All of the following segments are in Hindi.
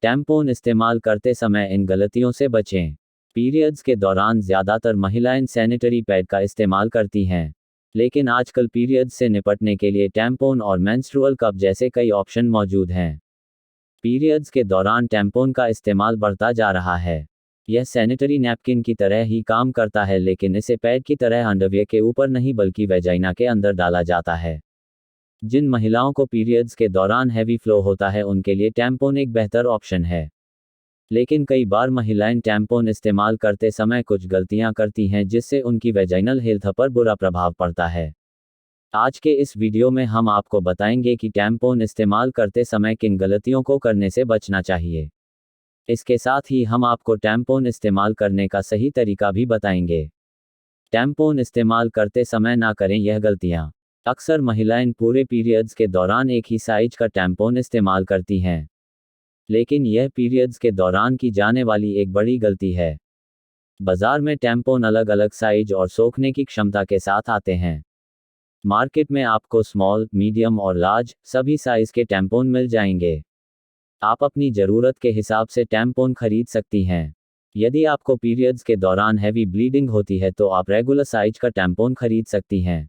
टैम्पून इस्तेमाल करते समय इन गलतियों से बचें। पीरियड्स के दौरान ज़्यादातर महिलाएं सैनिटरी पैड का इस्तेमाल करती हैं, लेकिन आजकल पीरियड्स से निपटने के लिए टैम्पून और मेंस्ट्रुअल कप जैसे कई ऑप्शन मौजूद हैं। पीरियड्स के दौरान टैम्पून का इस्तेमाल बढ़ता जा रहा है। यह सैनिटरी नैपकिन की तरह ही काम करता है, लेकिन इसे पैड की तरह अंडरवियर के ऊपर नहीं बल्कि वेजाइना के अंदर डाला जाता है। जिन महिलाओं को पीरियड्स के दौरान हैवी फ्लो होता है उनके लिए टैम्पून एक बेहतर ऑप्शन है। लेकिन कई बार महिलाएं टैम्पून इस्तेमाल करते समय कुछ गलतियां करती हैं जिससे उनकी वेजाइनल हेल्थ पर बुरा प्रभाव पड़ता है। आज के इस वीडियो में हम आपको बताएंगे कि टैम्पून इस्तेमाल करते समय किन गलतियों को करने से बचना चाहिए। इसके साथ ही हम आपको टैम्पून इस्तेमाल करने का सही तरीका भी बताएंगे। टैम्पून इस्तेमाल करते समय ना करें यह गलतियां। अक्सर महिलाएं पूरे पीरियड्स के दौरान एक ही साइज का टैम्पून इस्तेमाल करती हैं, लेकिन यह पीरियड्स के दौरान की जाने वाली एक बड़ी गलती है। बाजार में टैम्पून अलग अलग साइज और सोखने की क्षमता के साथ आते हैं। मार्केट में आपको स्मॉल, मीडियम और लार्ज सभी साइज के टैम्पून मिल जाएंगे। आप अपनी ज़रूरत के हिसाब से टैम्पून खरीद सकती हैं। यदि आपको पीरियड्स के दौरान हैवी ब्लीडिंग होती है तो आप रेगुलर साइज का टैम्पून खरीद सकती हैं।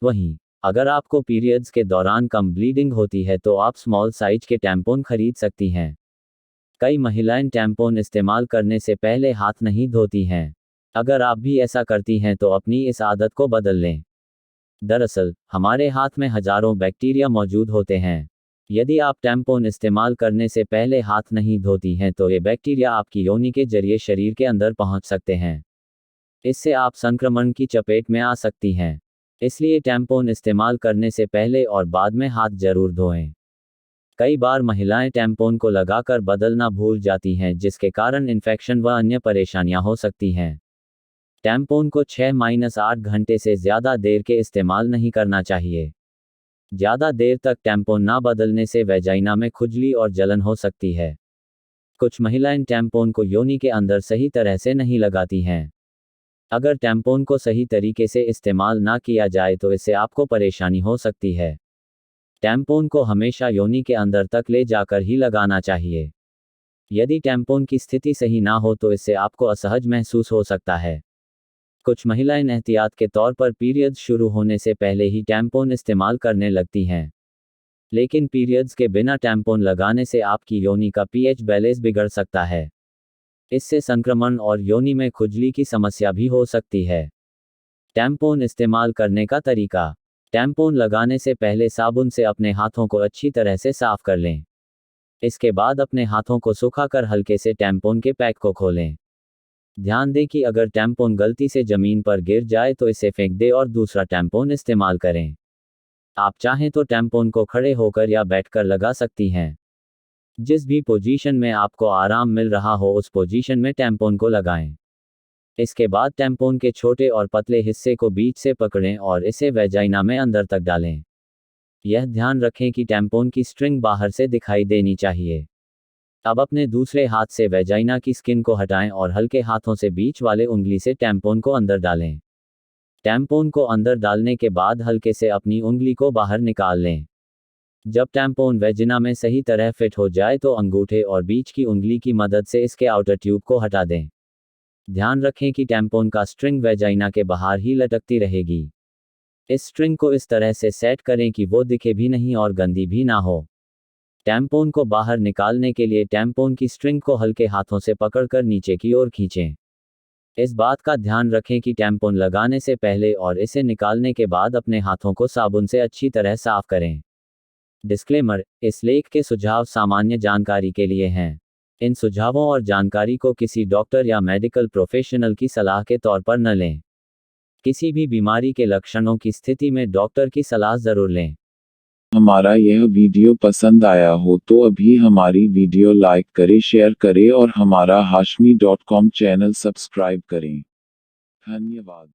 वहीं अगर आपको पीरियड्स के दौरान कम ब्लीडिंग होती है तो आप स्मॉल साइज के टैम्पून खरीद सकती हैं। कई महिलाएं टैम्पून इस्तेमाल करने से पहले हाथ नहीं धोती हैं। अगर आप भी ऐसा करती हैं तो अपनी इस आदत को बदल लें। दरअसल हमारे हाथ में हजारों बैक्टीरिया मौजूद होते हैं। यदि आप टैम्पून इस्तेमाल करने से पहले हाथ नहीं धोती हैं तो ये बैक्टीरिया आपकी योनि के जरिए शरीर के अंदर पहुंच सकते हैं। इससे आप संक्रमण की चपेट में आ सकती हैं। इसलिए टैम्पून इस्तेमाल करने से पहले और बाद में हाथ जरूर धोएं। कई बार महिलाएं टैम्पून को लगाकर बदलना भूल जाती हैं, जिसके कारण इन्फेक्शन व अन्य परेशानियां हो सकती हैं। टैम्पून को 6-8 घंटे से ज़्यादा देर के इस्तेमाल नहीं करना चाहिए। ज़्यादा देर तक टैम्पून ना बदलने से वेजाइना में खुजली और जलन हो सकती है। कुछ महिलाएं टैम्पून को योनि के अंदर सही तरह से नहीं लगाती हैं। अगर टैम्पून को सही तरीके से इस्तेमाल ना किया जाए तो इससे आपको परेशानी हो सकती है। टैम्पून को हमेशा योनि के अंदर तक ले जाकर ही लगाना चाहिए। यदि टैम्पून की स्थिति सही ना हो तो इससे आपको असहज महसूस हो सकता है। कुछ महिलाएं एहतियात के तौर पर पीरियड्स शुरू होने से पहले ही टैम्पून इस्तेमाल करने लगती हैं। लेकिन पीरियड्स के बिना टैम्पून लगाने से आपकी योनि का पीएच बैलेंस बिगड़ सकता है। इससे संक्रमण और योनि में खुजली की समस्या भी हो सकती है। टैम्पून इस्तेमाल करने का तरीका। टैम्पून लगाने से पहले साबुन से अपने हाथों को अच्छी तरह से साफ कर लें। इसके बाद अपने हाथों को सुखाकर हल्के से टैम्पून के पैक को खोलें। ध्यान दें कि अगर टैम्पून गलती से जमीन पर गिर जाए तो इसे फेंक दें और दूसरा टैम्पून इस्तेमाल करें। आप चाहें तो टैम्पून को खड़े होकर या बैठकर लगा सकती हैं। जिस भी पोजीशन में आपको आराम मिल रहा हो उस पोजीशन में टैम्पून को लगाएं। इसके बाद टैम्पून के छोटे और पतले हिस्से को बीच से पकड़ें और इसे वेजाइना में अंदर तक डालें। यह ध्यान रखें कि टैम्पून की स्ट्रिंग बाहर से दिखाई देनी चाहिए। अब अपने दूसरे हाथ से वेजाइना की स्किन को हटाएं और हल्के हाथों से बीच वाले उंगली से टैम्पून को अंदर डालें। टैम्पून को अंदर डालने के बाद हल्के से अपनी उंगली को बाहर निकाल लें। जब टैम्पून वेजिना में सही तरह फिट हो जाए तो अंगूठे और बीच की उंगली की मदद से इसके आउटर ट्यूब को हटा दें। ध्यान रखें कि टैम्पून का स्ट्रिंग वेजाइना के बाहर ही लटकती रहेगी। इस स्ट्रिंग को इस तरह से सेट करें कि वो दिखे भी नहीं और गंदी भी ना हो। टैम्पून को बाहर निकालने के लिए टैम्पून की स्ट्रिंग को हल्के हाथों से पकड़कर नीचे की ओर खींचें। इस बात का ध्यान रखें कि टैम्पून लगाने से पहले और इसे निकालने के बाद अपने हाथों को साबुन से अच्छी तरह साफ करें। डिस्क्लेमर: इस लेख के सुझाव सामान्य जानकारी के लिए हैं। इन सुझावों और जानकारी को किसी डॉक्टर या मेडिकल प्रोफेशनल की सलाह के तौर पर न लें। किसी भी बीमारी के लक्षणों की स्थिति में डॉक्टर की सलाह जरूर लें। हमारा यह वीडियो पसंद आया हो तो अभी हमारी वीडियो लाइक करें, शेयर करें और हमारा hashmi.com चैनल सब्सक्राइब करें। धन्यवाद।